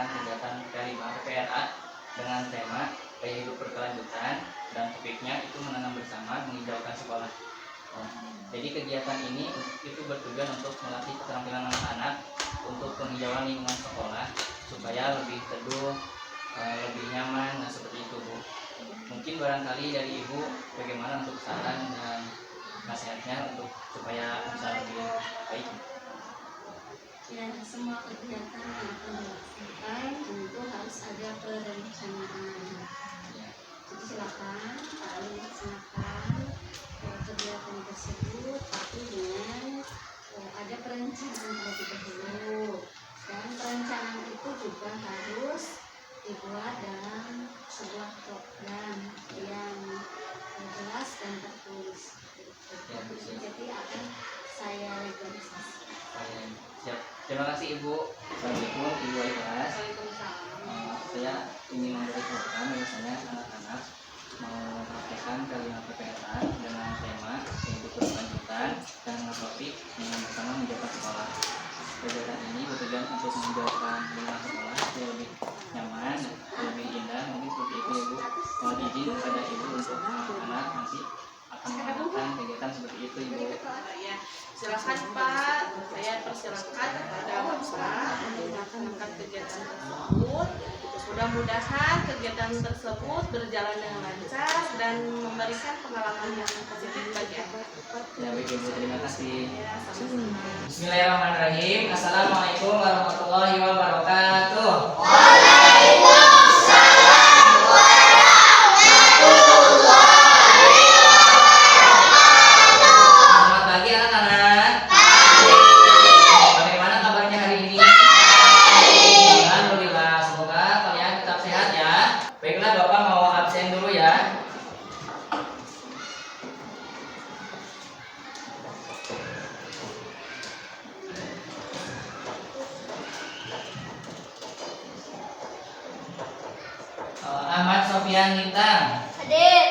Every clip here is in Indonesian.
melaksanakan kegiatan P5 PPRA dengan tema gaya hidup berkelanjutan, dan topiknya itu menanam bersama menghijaukan sekolah. Jadi kegiatan ini itu bertujuan untuk melatih keterampilan anak-anak untuk penghijauan lingkungan sekolah supaya lebih teduh, lebih nyaman, nah seperti itu Bu. Mungkin barangkali dari Ibu bagaimana untuk saran dan nasihatnya untuk supaya bisa lebih baik. Ya, semua kegiatan yang akan dilakukan tentu harus ada perencanaan. Jadi silakan Pak Ali laksanakan kegiatan tersebut, tapi dengan ada perencanaan terlebih dahulu. Dan perencanaan itu juga harus dibuat dalam sebuah program yang jelas dan tertulis. Jadi akan saya legalisasi. Siap. Terima kasih Ibu. Assalamualaikum Ibu Ikhlas. Saya ingin memberitahukan bahwasanya anak-anak mau mempraktekkan P5 PPRA dengan tema hidup berkelanjutan dan dengan topik dengan bersama menjaga sekolah. Kegiatan ini bertujuan untuk menjauhkan lingkungan sekolah supaya lebih nyaman, lebih indah. Mungkin seperti itu Ibu. Mohon izin kepada Ibu untuk anak-anak nanti akan melakukan kegiatan seperti itu Ibu. Ya, silakan Pak, saya persilakan kepada Bapak melaksanakan kegiatan tersebut. Mudah-mudahan kegiatan tersebut berjalan dengan lancar dan memberikan pengalaman yang positif bagi anak. Ya baik Ibu, terima kasih. Ya, sama-sama. Bismillahirrahmanirrahim. Assalamualaikum warahmatullahi wabarakatuh. Selamat pagi anak-anak. Bagaimana kabarnya hari ini? Alhamdulillah, semoga kalian tetap sehat ya. Baiklah, Bapak mau absen dulu ya. Ahmad Sofian Lintang. Hadir.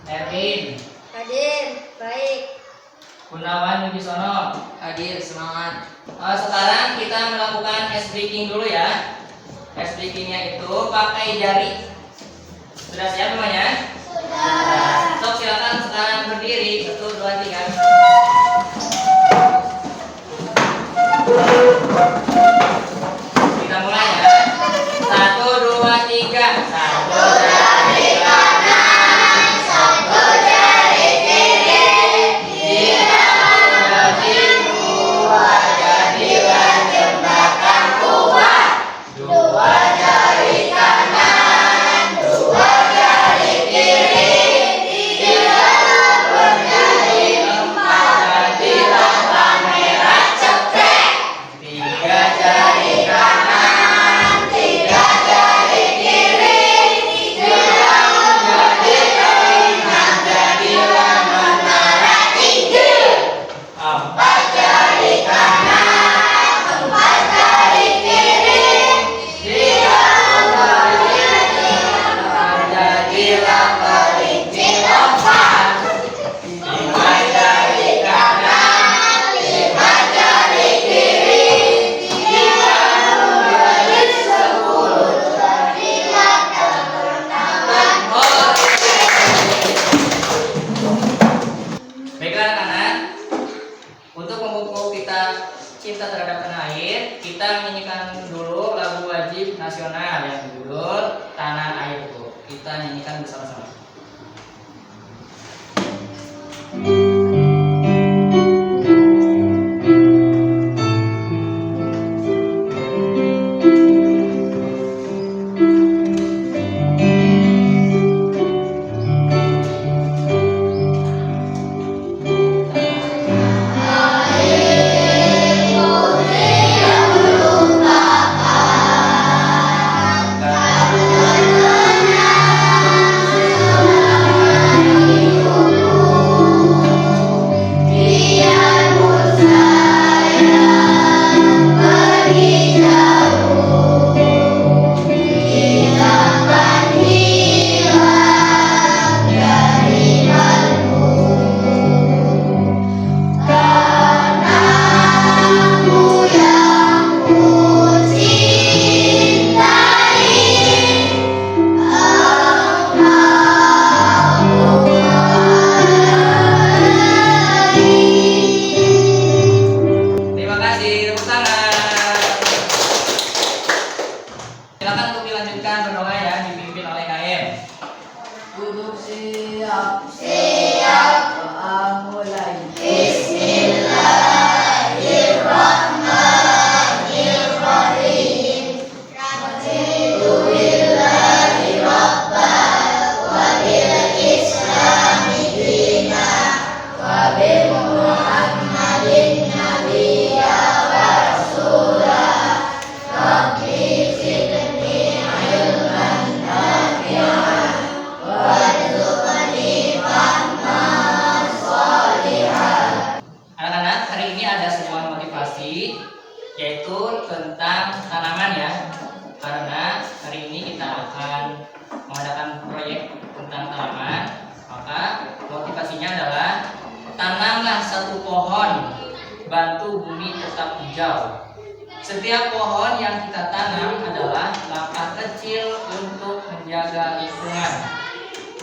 Erwin. Hadir. Baik. Gunawan Wibisono. Hadir, semangat. Sekarang kita melakukan ice breaking dulu ya. Ice breakingnya itu pakai jari. Sudah siap semuanya? Sudah. Sok silakan sekarang berdiri. 1, 2, 3. Kita mulai ya. 1, 2, 3. 1 jari kanan, 1 jari kiri, 3 jadi 2 jadilah jembatan kuat. 2 jari kanan, 2 jari kiri, 3 menjadi 4 jadilah kamera cekrek. 3 jari kanan, 3 jari kiri, 3 menjadi 6 jadilah menara Eiffel. 4 jari kanan, 4 jari kiri, 3 menjadilah kelinci lompat. 5 jari kanan, 5 jari kiri, 3 menjadi 10 jadilah teman-teman. Baiklah anak-anak, untuk memupuk kita cinta terhadap tanah air, kita nyanyikan dulu lagu wajib nasional yang berjudul Tanah Airku. Kita nyanyikan bersama-sama. yaitu tentang tanaman ya. Karena hari ini kita akan mengadakan proyek tentang tanaman, maka motivasinya adalah tanamlah satu pohon, bantu bumi tetap hijau. Setiap pohon yang kita tanam adalah langkah kecil untuk menjaga lingkungan.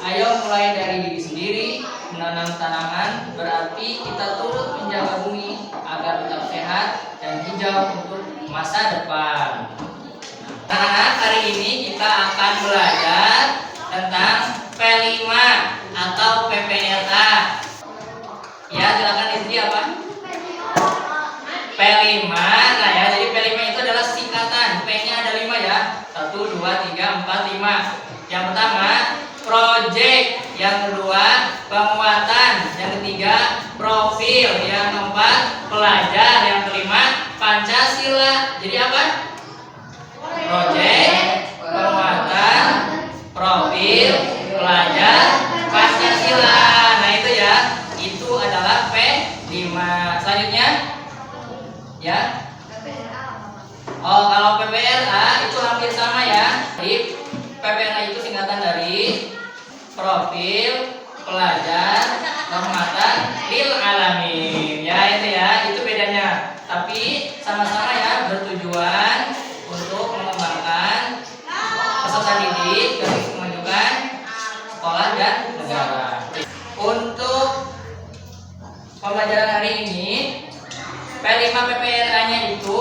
Ayo mulai dari diri sendiri. Menanam tanaman berarti kita turut menjaga bumi agar tetap sehat dan hijau untuk masa depan. Nah, hari ini kita akan belajar tentang P5 atau PPRA. Ya, silakan isi apa? P5. Nah ya, jadi P5 itu adalah singkatan. P-nya ada 5 ya. 1, 2, 3, 4, 5. Yang pertama, project. Yang kedua, penguatan. Yang ketiga, profil. Yang keempat, pelajar. Yang kelima, Pancasila. Jadi apa? Project, penguatan, profil, pelajar, Pancasila. Nah itu ya, itu adalah P5. Selanjutnya ya. Oh, kalau PPRA itu hampir sama ya. Jadi PPRA itu singkatan dari profil, pelajar, penguatan, lil alamin. Ya itu ya, itu bedanya. Tapi sama-sama ya, bertujuan untuk mengembangkan peserta didik dari kemajuan sekolah dan negara. Untuk pembelajaran hari ini, P5 PPRA-nya itu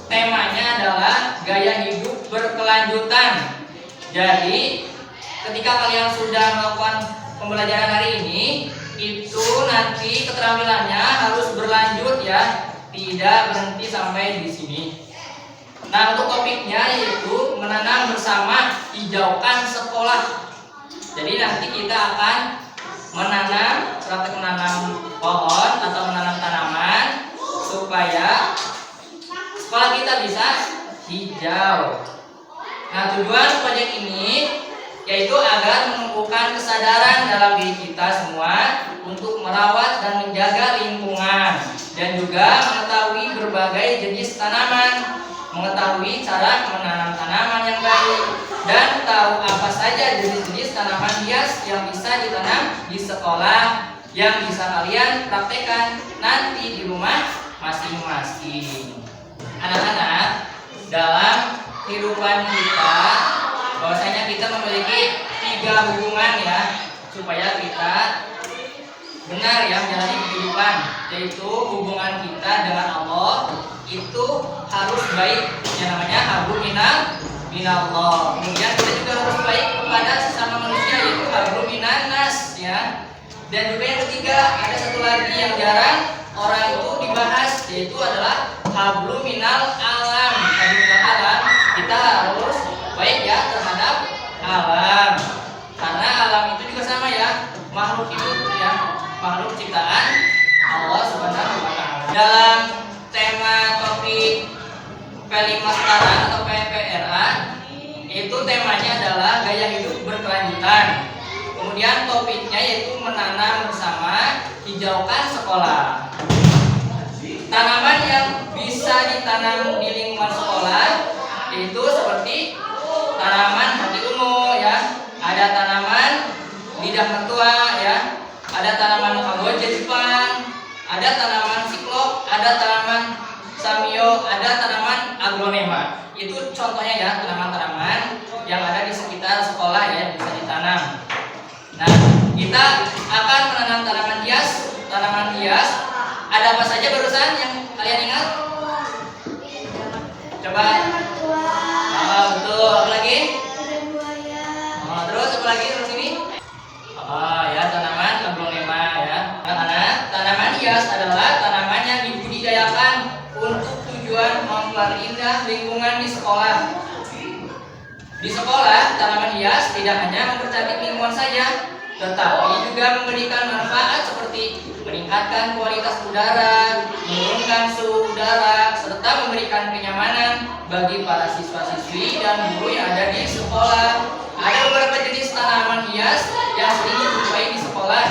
temanya adalah gaya hidup berkelanjutan. Jadi, ketika kalian sudah melakukan pembelajaran hari ini, itu nanti keterampilannya harus berlanjut ya, tidak berhenti sampai di sini. Nah, untuk topiknya yaitu menanam bersama, hijaukan sekolah. Jadi nanti kita akan praktek menanam pohon atau menanam tanaman supaya sekolah kita bisa hijau. Nah, tujuan proyek ini yaitu agar menumbuhkan kesadaran dalam diri kita semua untuk merawat dan menjaga lingkungan, dan juga mengetahui berbagai jenis tanaman, mengetahui cara menanam tanaman yang baik, dan tahu apa saja jenis-jenis tanaman hias yang bisa ditanam di sekolah yang bisa kalian praktekkan nanti di rumah masing-masing. Anak-anak, dalam kehidupan kita bahwasanya kita memiliki 3 hubungan ya, supaya kita benar ya menjalani kehidupan, yaitu hubungan kita dengan Allah itu harus baik, yang namanya hablum minallah. Kemudian kita juga harus baik kepada sesama manusia, yaitu hablum minannas ya. Dan juga yang ketiga, ada satu lagi yang jarang orang itu dibahas, yaitu adalah hablum minal alam. Hablum minal alam, kita harus baik ya terhadap alam, karena alam itu juga sama ya, makhluk hidup ya, makhluk ciptaan Allah Subhanahu wa taala. Dalam tema topik P5 sekarang atau PPRA, itu temanya adalah gaya hidup berkelanjutan. Kemudian topiknya yaitu menanam bersama, hijaukan sekolah. Tanaman yang bisa ditanam di lingkungan sekolah itu seperti tanaman hati ungu ya, ada tanaman lidah mertua ya, ada tanaman kamboja Jepang, ada tanaman siklop, ada tanaman samio, ada tanaman aglonema. Itu contohnya ya, tanaman-tanaman yang ada di sekitar sekolah ya, yang bisa ditanam. Nah, kita akan menanam tanaman hias. Tanaman hias ada apa saja barusan yang kalian ingat? Coba. Betul. Apa lagi? Terus apa lagi terus ini? Ya, tanaman aglonema ya. Anak-anak, tanaman hias adalah tanaman yang dibudidayakan untuk tujuan memperindah lingkungan di sekolah. Di sekolah, tanaman hias tidak hanya mempercantik lingkungan saja, tetapi juga memberikan manfaat seperti meningkatkan kualitas udara, menurunkan suhu udara, serta memberikan kenyamanan bagi para siswa-siswi dan guru yang ada di sekolah. Ada beberapa jenis tanaman hias yang sering dijumpai di sekolah.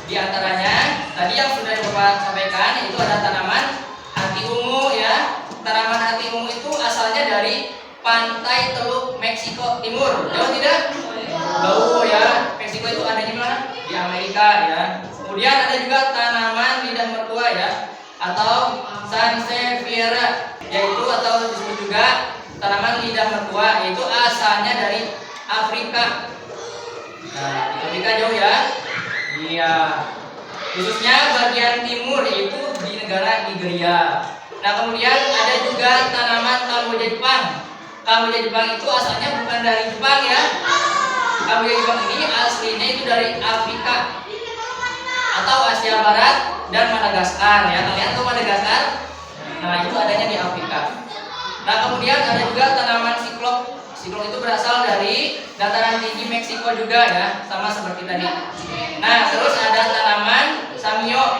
Di antaranya, tadi yang sudah Bapak sampaikan, itu ada tanaman hati ungu ya, tanaman hati ungu itu asalnya dari pantai Teluk Meksiko Timur. Jauh tidak? Jauh ya. Meksiko itu adanya di mana? Di Amerika ya. Kemudian ada juga tanaman lidah mertua ya, atau Sansevieria, yaitu atau disebut juga tanaman lidah mertua, yaitu asalnya dari Afrika. Nah, Afrika jauh ya. Iya. Khususnya bagian timur, yaitu di negara Nigeria. Nah, kemudian ada juga tanaman Kamboja Jepang. Kamboja Jepang itu asalnya bukan dari Jepang ya. Kamboja Jepang ini aslinya itu dari Afrika atau Asia Barat dan Madagaskar ya. Kalian tahu Madagaskar? Nah, itu adanya di Afrika. Nah, kemudian ada juga tanaman siklop. Siklop itu berasal dari dataran tinggi Meksiko juga ya, sama seperti tadi. Nah, terus ada tanaman samio.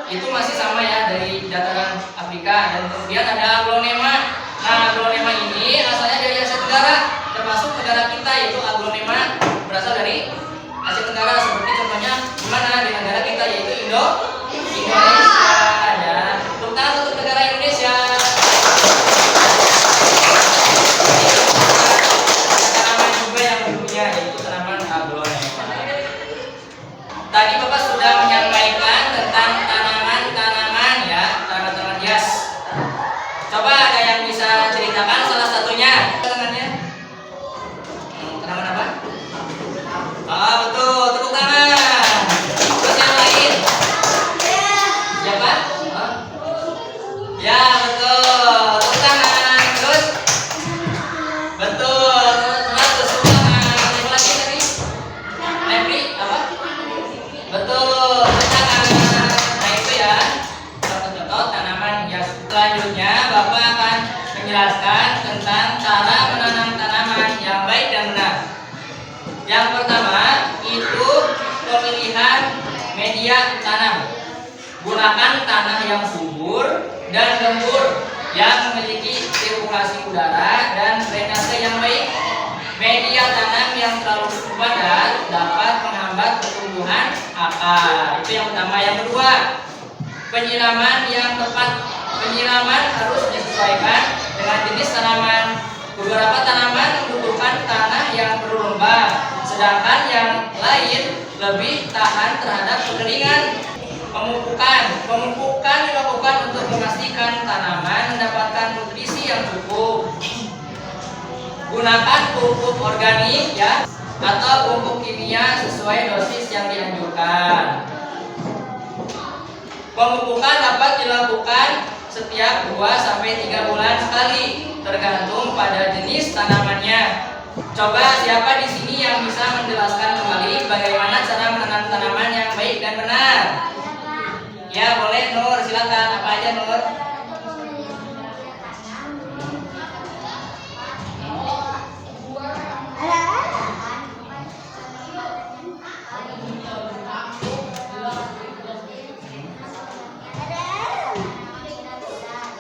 Itu masih sama ya, dari dataran Afrika. Dan kemudian ada aglonema. Nah, aglonema ini asalnya dari Asia Tenggara, termasuk negara kita, yaitu aglonema berasal dari Asia Tenggara. Seperti contohnya di mana? Di negara kita, yaitu Indonesia ya. Tepuk tangan untuk negara Indonesia. Tanaman juga yang berikutnya, yaitu tanaman aglonema. Tadi Bapak sudah menyampaikan tentang tanaman-tanaman ya, tanaman-tanaman hias. Coba ada yang bisa ceritakan salah satunya? Tanamannya? Tanaman apa? Ah, betul, tepuk tangan. Terus yang lain? Siapa? Hah? Ya, betul, tepuk tangan. Terus? Betul, tepuk tangan. Yang lagi tadi? Nepri, apa? Betul, tepuk tangan. Nah, itu ya contoh-contoh tanaman hias. Selanjutnya Bapak akan menjelaskan tentang cara menanam tanaman yang baik dan benar. Yang pertama itu pemilihan media tanam. Gunakan tanah yang subur dan gembur yang memiliki sirkulasi udara dan drainase yang baik. Media tanam yang terlalu padat dapat menghambat pertumbuhan akar. Itu yang pertama. Yang kedua, penyiraman yang tepat. Penyiraman harus disesuaikan dengan jenis tanaman. Beberapa tanaman membutuhkan tanah yang berlembab, sedangkan yang lain lebih tahan terhadap kekeringan. Pemupukan dilakukan untuk memastikan tanaman mendapatkan nutrisi yang cukup. Gunakan pupuk organik ya, atau pupuk kimia sesuai dosis yang dianjurkan. Pemupukan dapat dilakukan setiap 2-3 bulan sekali, tergantung pada jenis tanamannya. Coba siapa di sini yang bisa menjelaskan kembali bagaimana cara menanam tanaman yang baik dan benar? Ya, boleh Nur, silakan. Apa aja Nur?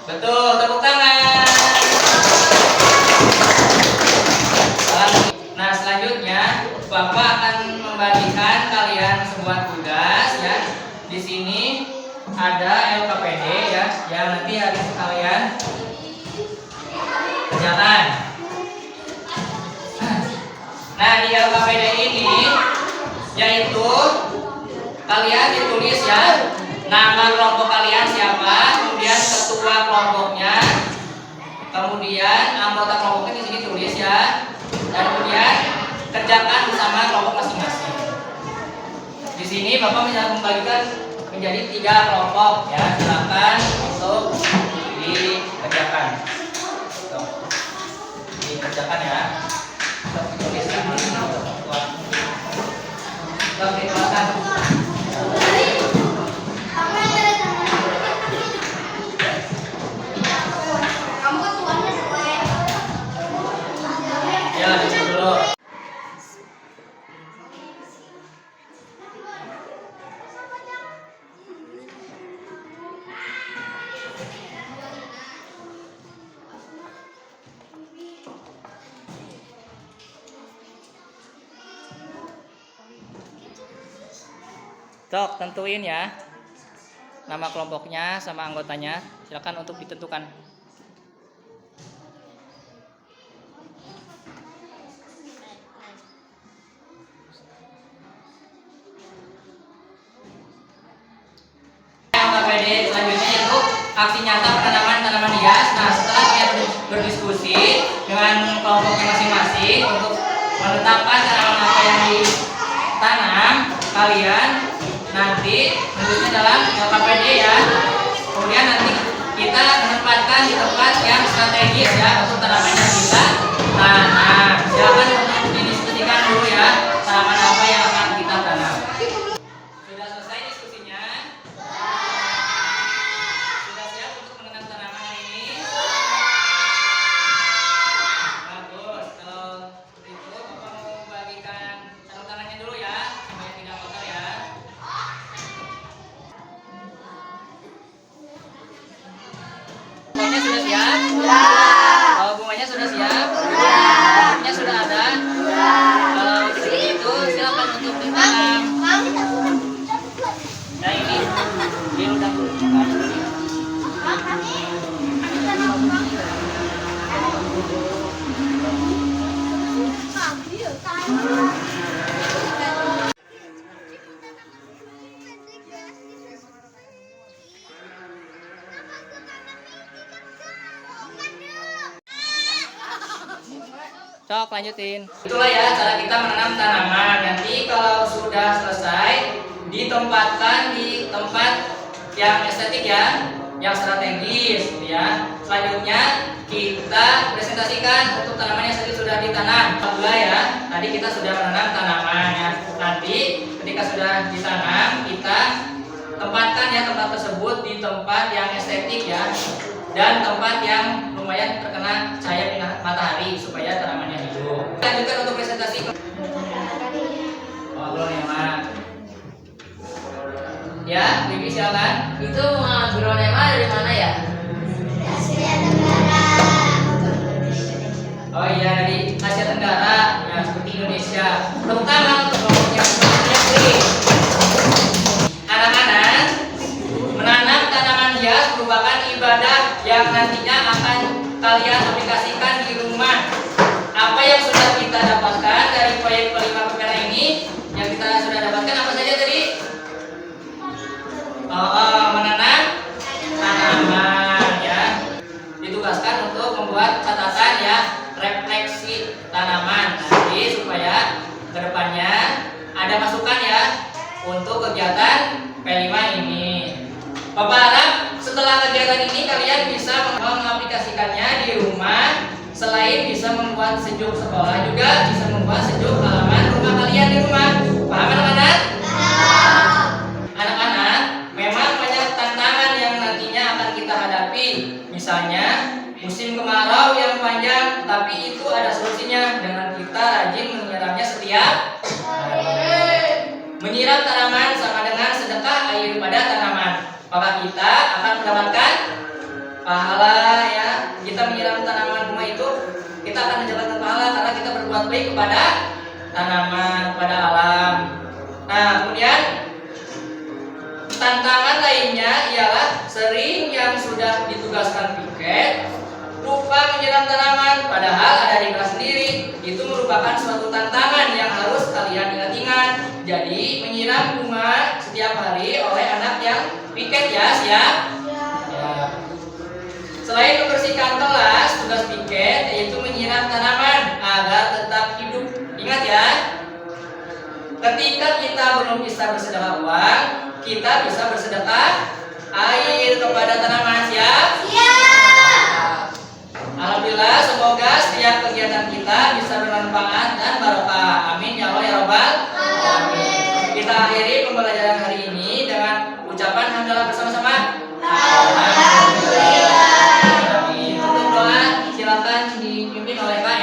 Betul, tepuk tangan. Nah, selanjutnya Bapak akan membagikan kalian sebuah tugas ya. Di sini ada LKPD ya, yang nanti harus kalian kerjakan. Nah, di LKPD ini yaitu kalian ditulis ya, nama kelompok kalian siapa, kemudian ketua kelompoknya, kemudian anggota kelompoknya di sini tulis ya, dan kemudian kerjakan bersama kelompok masing-masing. Di sini Bapak bisa membagikan menjadi 3 kelompok ya, silakan untuk dikerjakan. Tuh. Dikerjakan ya. Tulis ya. Oke, silakan. Ya, dulu. Sok, tentuin ya nama kelompoknya sama anggotanya. Silakan untuk ditentukan. aksi nyata penanaman tanaman hias. Nah, setelah kalian berdiskusi dengan kelompoknya masing-masing untuk menetapkan tanaman apa yang ditanam, kalian nanti menulisnya dalam LKPD ya. Kemudian nanti kita menempatkan di tempat yang strategis ya untuk tanaman yang kita tanam. Silakan untuk didiskusikan dulu ya tanaman apa yang akan kita tanam. Sudah selesai diskusinya? Sudah siap untuk menanam tanaman ini? Bagus. Kalau seperti itu, Bapak mau bagikan sarung tangannya dulu ya, supaya tidak kotor ya. Bunganya sudah siap? Kalau bunganya sudah siap? Bunganya sudah ada? Kalau seperti itu, silakan untuk ditanam. Nah ini, dia udah Sok lanjutin. Itulah ya cara kita menanam tanaman. Nanti kalau sudah selesai ditempatkan di tempat yang estetik ya, yang strategis gitu ya. Selanjutnya kita presentasikan untuk tanaman yang sudah ditanam. Alhamdulillah ya, tadi kita sudah menanam tanaman ya. Nanti ketika sudah ditanam kita tempatkan ya tempat tersebut di tempat yang estetik ya, dan tempat yang lumayan terkena cahaya matahari supaya tanamannya hidup. Lanjutkan untuk presentasi. Oh, belum ya, Mak. Ya, Bibi silakan. Itu agronema dari mana ya? Oh iya, dari Asia Tenggara ya, seperti Indonesia. Tepuk tangan untuk kelompok yang negeri. Anak-anak, menanam tanaman hias merupakan ibadah yang nantinya akan kalian aplikasikan di rumah. Apa yang sudah kita dapatkan dari proyek Pelima PPR ini, yang kita sudah dapatkan apa saja tadi? Menanam tanaman ya. Ditugaskan untuk membuat catatan ya, refleksi tanaman nanti supaya kedepannya ada masukan ya untuk kegiatan P5 ini. Bapak harap setelah kegiatan ini kalian bisa mengaplikasikannya di rumah. Selain bisa membuat sejuk sekolah, juga bisa membuat sejuk halaman rumah kalian di rumah. Paham anak-anak? Anak-anak, memang banyak tantangan yang nantinya akan kita hadapi. Misalnya musim kemarau yang panjang, tapi itu ada solusinya dengan kita rajin menyiramnya setiap hari. Menyiram tanaman sama dengan sedekah air pada tanaman. Maka kita akan mendapatkan pahala ya. Kita menyiram tanaman rumah itu, kita akan mendapatkan pahala karena kita berbuat baik kepada tanaman, pada alam. Nah, kemudian tantangan lainnya ialah sering yang sudah ditugaskan piket lupa menyiram tanaman, padahal ada di kelas sendiri. Itu merupakan suatu tantangan yang harus kalian ingat-ingat. Jadi menyiram bunga setiap hari oleh anak yang piket ya, siap? Ya. Selain membersihkan kelas, tugas piket yaitu menyiram tanaman agar tetap hidup. Ingat ya, ketika kita belum bisa bersedekah uang, kita bisa bersedekah air kepada tanaman. Siap? Alhamdulillah, semoga setiap kegiatan kita bisa bermanfaat dan barokah. Amin ya Allah ya Rabbal alamin. Kita akhiri pembelajaran hari ini dengan ucapan hamdalah bersama-sama. Alhamdulillah. Amin. Untuk doa silakan dipimpin oleh Pak.